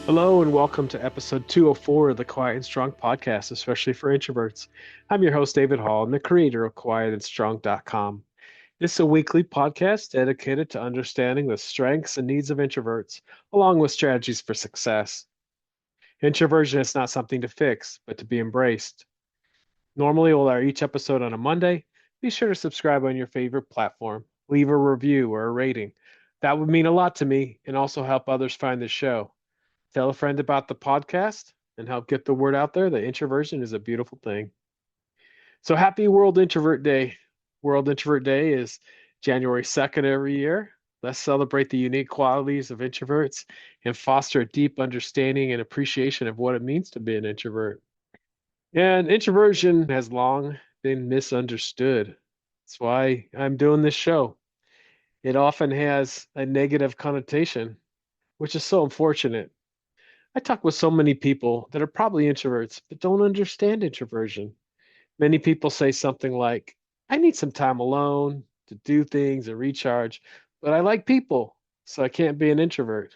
Hello and welcome to episode 204 of the Quiet and Strong podcast, especially for introverts. I'm your host, David Hall, and the creator of quietandstrong.com. This is a weekly podcast dedicated to understanding the strengths and needs of introverts, along with strategies for success. Introversion is not something to fix, but to be embraced. Normally, we'll air each episode on a Monday. Be sure to subscribe on your favorite platform, leave a review or a rating. That would mean a lot to me and also help others find the show. Tell a friend about the podcast and help get the word out there that introversion is a beautiful thing. So happy World Introvert Day. World Introvert Day is January 2nd every year. Let's celebrate the unique qualities of introverts and foster a deep understanding and appreciation of what it means to be an introvert. And introversion has long been misunderstood. That's why I'm doing this show. It often has a negative connotation, which is so unfortunate. I talk with so many people that are probably introverts, but don't understand introversion. Many people say something like, I need some time alone to do things and recharge, but I like people, so I can't be an introvert.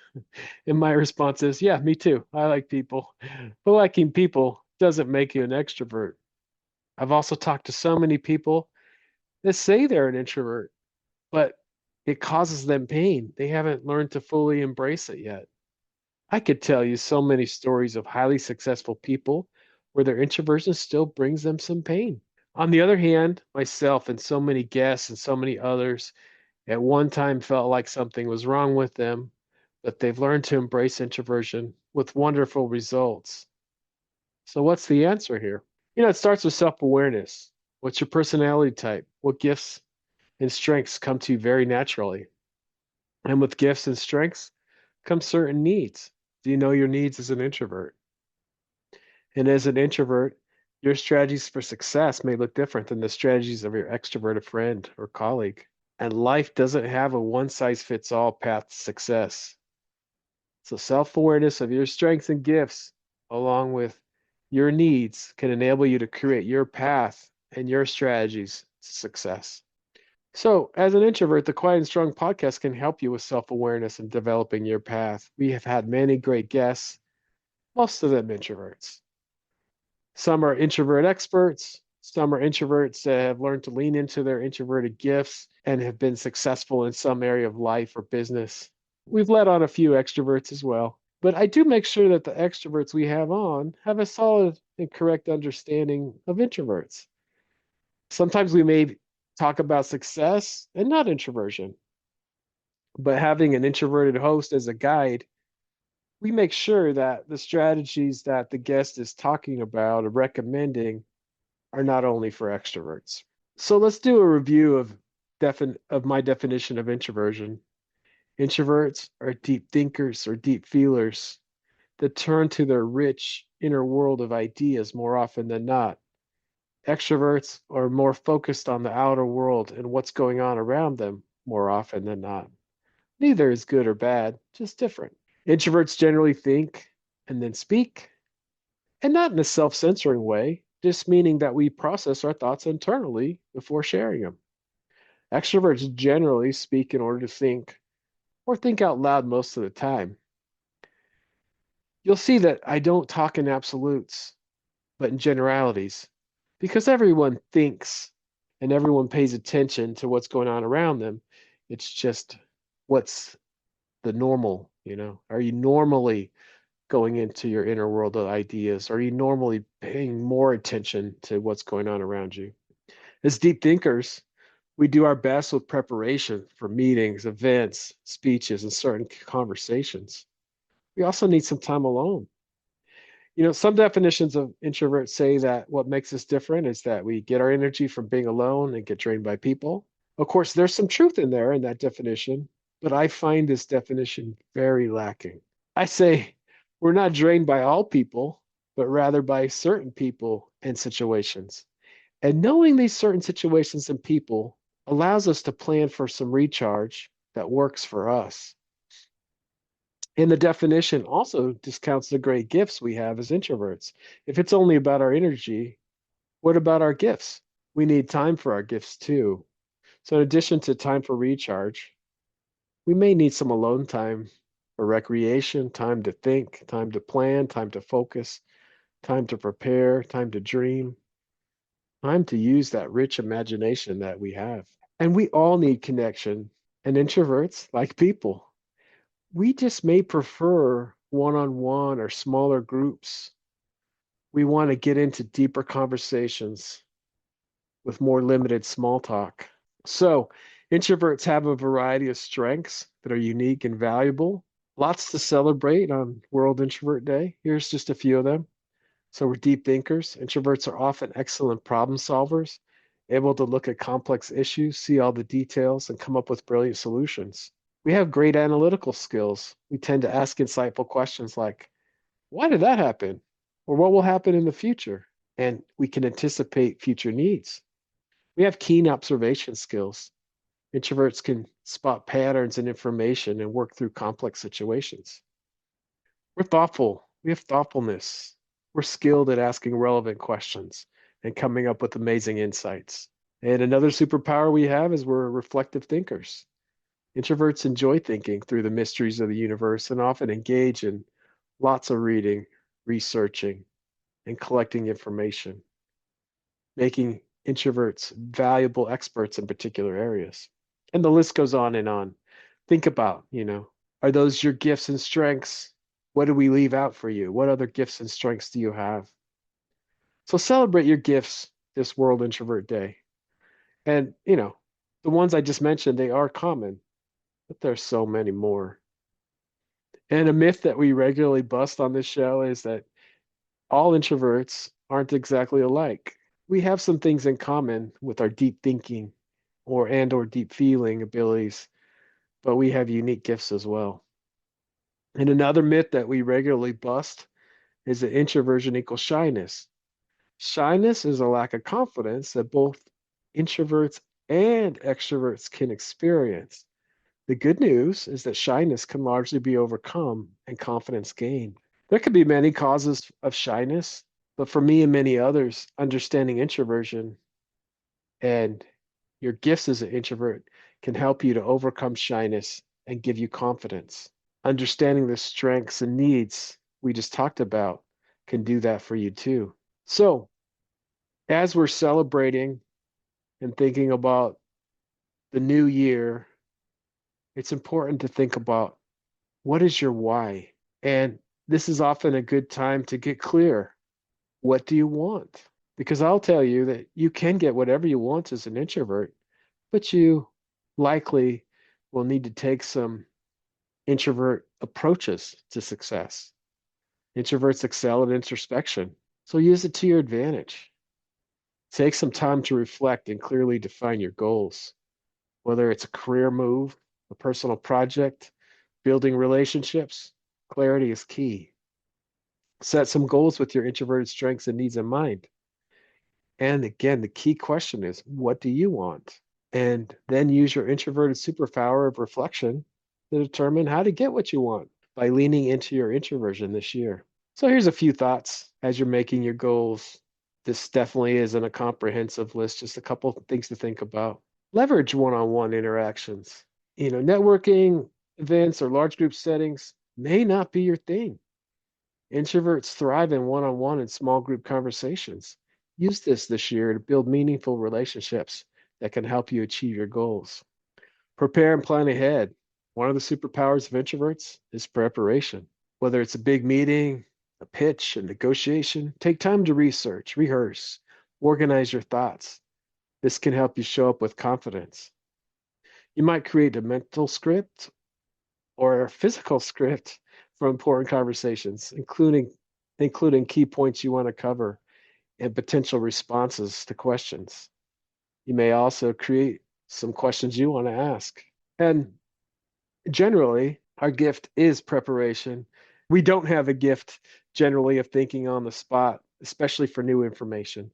And my response is, yeah, me too. I like people. But liking people doesn't make you an extrovert. I've also talked to so many people that say they're an introvert, but it causes them pain. They haven't learned to fully embrace it yet. I could tell you so many stories of highly successful people where their introversion still brings them some pain. On the other hand, myself and so many guests and so many others at one time felt like something was wrong with them, but they've learned to embrace introversion with wonderful results. So, what's the answer here? It starts with self awareness. What's your personality type? What gifts and strengths come to you very naturally? And with gifts and strengths come certain needs. Do you know your needs as an introvert? And as an introvert, your strategies for success may look different than the strategies of your extroverted friend or colleague. And life doesn't have a one size fits all path to success. So, self awareness of your strengths and gifts, along with your needs, can enable you to create your path and your strategies to success. So, as an introvert, the Quiet and Strong podcast can help you with self awareness and developing your path. We have had many great guests, most of them introverts. Some are introvert experts. Some are introverts that have learned to lean into their introverted gifts and have been successful in some area of life or business. We've let on a few extroverts as well. But I do make sure that the extroverts we have on have a solid and correct understanding of introverts. Sometimes we may talk about success and not introversion, but having an introverted host as a guide, we make sure that the strategies that the guest is talking about or recommending are not only for extroverts. So let's do a review of my definition of introversion. Introverts are deep thinkers or deep feelers that turn to their rich inner world of ideas more often than not. Extroverts are more focused on the outer world and what's going on around them more often than not. Neither is good or bad, just different. Introverts generally think and then speak, and not in a self censoring way, just meaning that we process our thoughts internally before sharing them. Extroverts generally speak in order to think or think out loud most of the time. You'll see that I don't talk in absolutes, but in generalities, because everyone thinks and everyone pays attention to what's going on around them. It's just what's the normal, you know? Are you normally going into your inner world of ideas? Are you normally paying more attention to what's going on around you? As deep thinkers, we do our best with preparation for meetings, events, speeches, and certain conversations. We also need some time alone. Some definitions of introverts say that what makes us different is that we get our energy from being alone and get drained by people. Of course, there's some truth in there in that definition, but I find this definition very lacking. I say we're not drained by all people, but rather by certain people and situations. And knowing these certain situations and people allows us to plan for some recharge that works for us. And the definition also discounts the great gifts we have as introverts. If it's only about our energy, what about our gifts? We need time for our gifts too. So, in addition to time for recharge, we may need some alone time for recreation, time to think, time to plan, time to focus, time to prepare, time to dream, time to use that rich imagination that we have. And we all need connection. And introverts, like people, we just may prefer one-on-one or smaller groups. We want to get into deeper conversations with more limited small talk. So, introverts have a variety of strengths that are unique and valuable. Lots to celebrate on World Introvert Day. Here's just a few of them. So, we're deep thinkers. Introverts are often excellent problem solvers, able to look at complex issues, see all the details, and come up with brilliant solutions. We have great analytical skills. We tend to ask insightful questions like, why did that happen? Or what will happen in the future? And we can anticipate future needs. We have keen observation skills. Introverts can spot patterns and information and work through complex situations. We're thoughtful. We have thoughtfulness. We're skilled at asking relevant questions and coming up with amazing insights. And another superpower we have is we're reflective thinkers. Introverts enjoy thinking through the mysteries of the universe and often engage in lots of reading, researching, and collecting information, making introverts valuable experts in particular areas. And the list goes on and on. Think about, are those your gifts and strengths? What do we leave out for you? What other gifts and strengths do you have? So celebrate your gifts this World Introvert Day. And, the ones I just mentioned, they are common, but there's so many more. And a myth that we regularly bust on this show is that all introverts aren't exactly alike. We have some things in common with our deep thinking or deep feeling abilities, but we have unique gifts as well. And another myth that we regularly bust is that introversion equals shyness. Shyness is a lack of confidence that both introverts and extroverts can experience. The good news is that shyness can largely be overcome and confidence gained. There could be many causes of shyness, but for me and many others, understanding introversion and your gifts as an introvert can help you to overcome shyness and give you confidence. Understanding the strengths and needs we just talked about can do that for you too. So, as we're celebrating and thinking about the new year, it's important to think about what is your why? And this is often a good time to get clear. What do you want? Because I'll tell you that you can get whatever you want as an introvert, but you likely will need to take some introvert approaches to success. Introverts excel at introspection, so use it to your advantage. Take some time to reflect and clearly define your goals, whether it's a career move, a personal project, building relationships. Clarity is key. Set some goals with your introverted strengths and needs in mind. And again, the key question is, what do you want? And then use your introverted superpower of reflection to determine how to get what you want by leaning into your introversion this year. So here's a few thoughts as you're making your goals. This definitely isn't a comprehensive list, just a couple of things to think about. Leverage one-on-one interactions. Networking events or large group settings may not be your thing. Introverts thrive in one-on-one and small group conversations. Use this year to build meaningful relationships that can help you achieve your goals. Prepare and plan ahead. One of the superpowers of introverts is preparation. Whether it's a big meeting, a pitch, a negotiation, take time to research, rehearse, organize your thoughts. This can help you show up with confidence. You might create a mental script or a physical script for important conversations, including key points you want to cover and potential responses to questions. You may also create some questions you want to ask. And generally, our gift is preparation. We don't have a gift generally of thinking on the spot, especially for new information.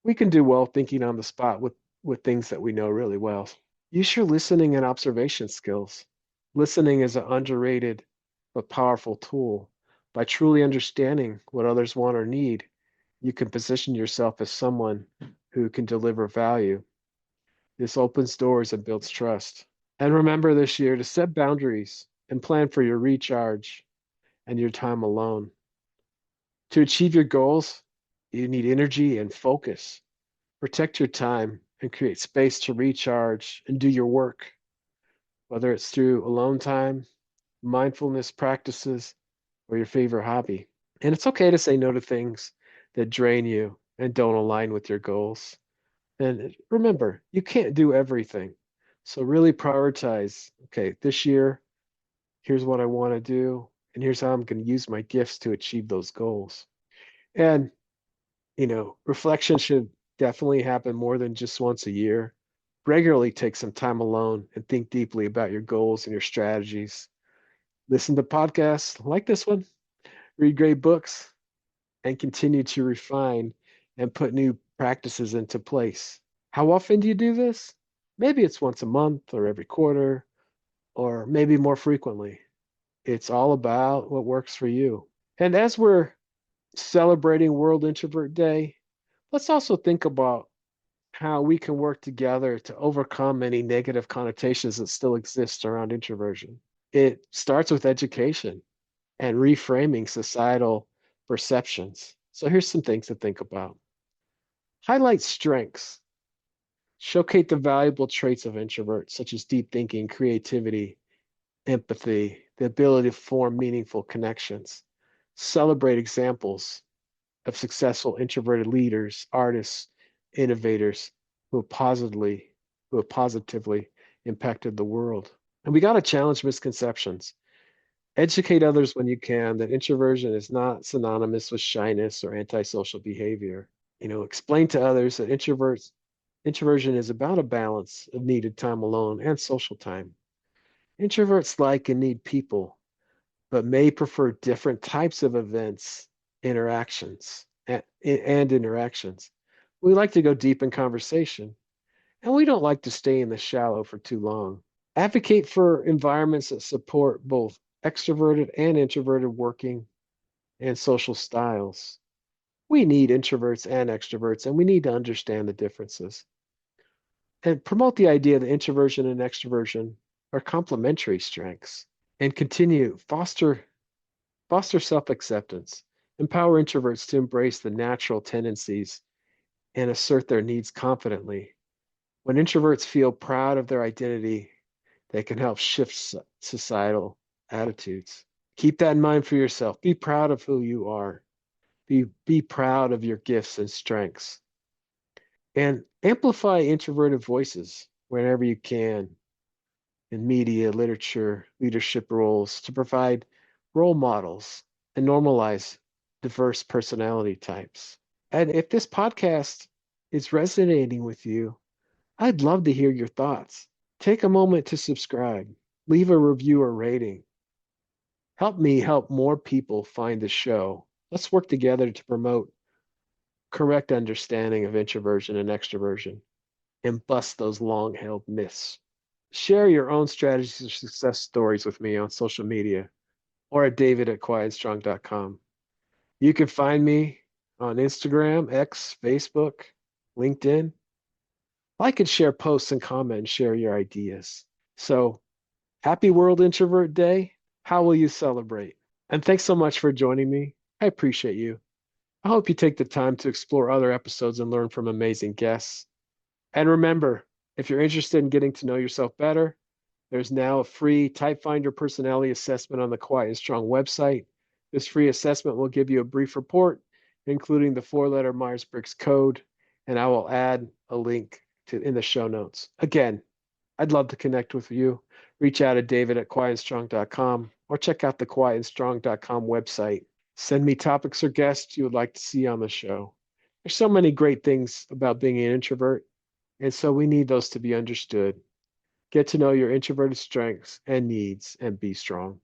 We can do well thinking on the spot with things that we know really well. Use your listening and observation skills. Listening is an underrated but powerful tool. By truly understanding what others want or need, you can position yourself as someone who can deliver value. This opens doors and builds trust. And remember this year to set boundaries. and plan for your recharge and your time alone. To achieve your goals, you need energy and focus. Protect your time and create space to recharge and do your work, whether it's through alone time, mindfulness practices, or your favorite hobby. And it's okay to say no to things that drain you and don't align with your goals. And remember, you can't do everything. So really prioritize, okay, this year, here's what I want to do, and here's how I'm going to use my gifts to achieve those goals. And, reflection should definitely happen more than just once a year. Regularly take some time alone and think deeply about your goals and your strategies. Listen to podcasts like this one, read great books, and continue to refine and put new practices into place. How often do you do this? Maybe it's once a month or every quarter, or maybe more frequently. It's all about what works for you. And as we're celebrating World Introvert Day, let's also think about how we can work together to overcome any negative connotations that still exist around introversion. It starts with education and reframing societal perceptions. So here's some things to think about. Highlight strengths. Showcase the valuable traits of introverts, such as deep thinking, creativity, empathy, the ability to form meaningful connections. Celebrate examples of successful introverted leaders, artists, innovators who have positively impacted the world. And we got to challenge misconceptions. Educate others when you can that introversion is not synonymous with shyness or antisocial behavior. Explain to others that introversion is about a balance of needed time alone and social time. Introverts like and need people, but may prefer different types of events, and interactions. We like to go deep in conversation, and we don't like to stay in the shallow for too long. Advocate for environments that support both extroverted and introverted working and social styles. We need introverts and extroverts, and we need to understand the differences. And promote the idea that introversion and extroversion are complementary strengths. And continue foster self-acceptance. Empower introverts to embrace the natural tendencies and assert their needs confidently. When introverts feel proud of their identity, they can help shift societal attitudes. Keep that in mind for yourself. Be proud of who you are. Be proud of your gifts and strengths. And amplify introverted voices whenever you can in media, literature, leadership roles to provide role models and normalize diverse personality types. And if this podcast is resonating with you, I'd love to hear your thoughts. Take a moment to subscribe, leave a review or rating. Help me help more people find the show. Let's work together to promote correct understanding of introversion and extroversion and bust those long held myths. Share your own strategies or success stories with me on social media or at david@quietstrong.com. You can find me on Instagram, X, Facebook, LinkedIn. Like and share posts and comment and share your ideas. So happy World Introvert Day. How will you celebrate? And thanks so much for joining me. I appreciate you. I hope you take the time to explore other episodes and learn from amazing guests. And remember, if you're interested in getting to know yourself better, there's now a free Type Finder personality assessment on the Quiet and Strong website. This free assessment will give you a brief report, including the four-letter Myers-Briggs code, and I will add a link in the show notes. Again, I'd love to connect with you. Reach out to david@quietstrong.com or check out the quietandstrong.com website. Send me topics or guests you would like to see on the show. There's so many great things about being an introvert, and so we need those to be understood. Get to know your introverted strengths and needs and be strong.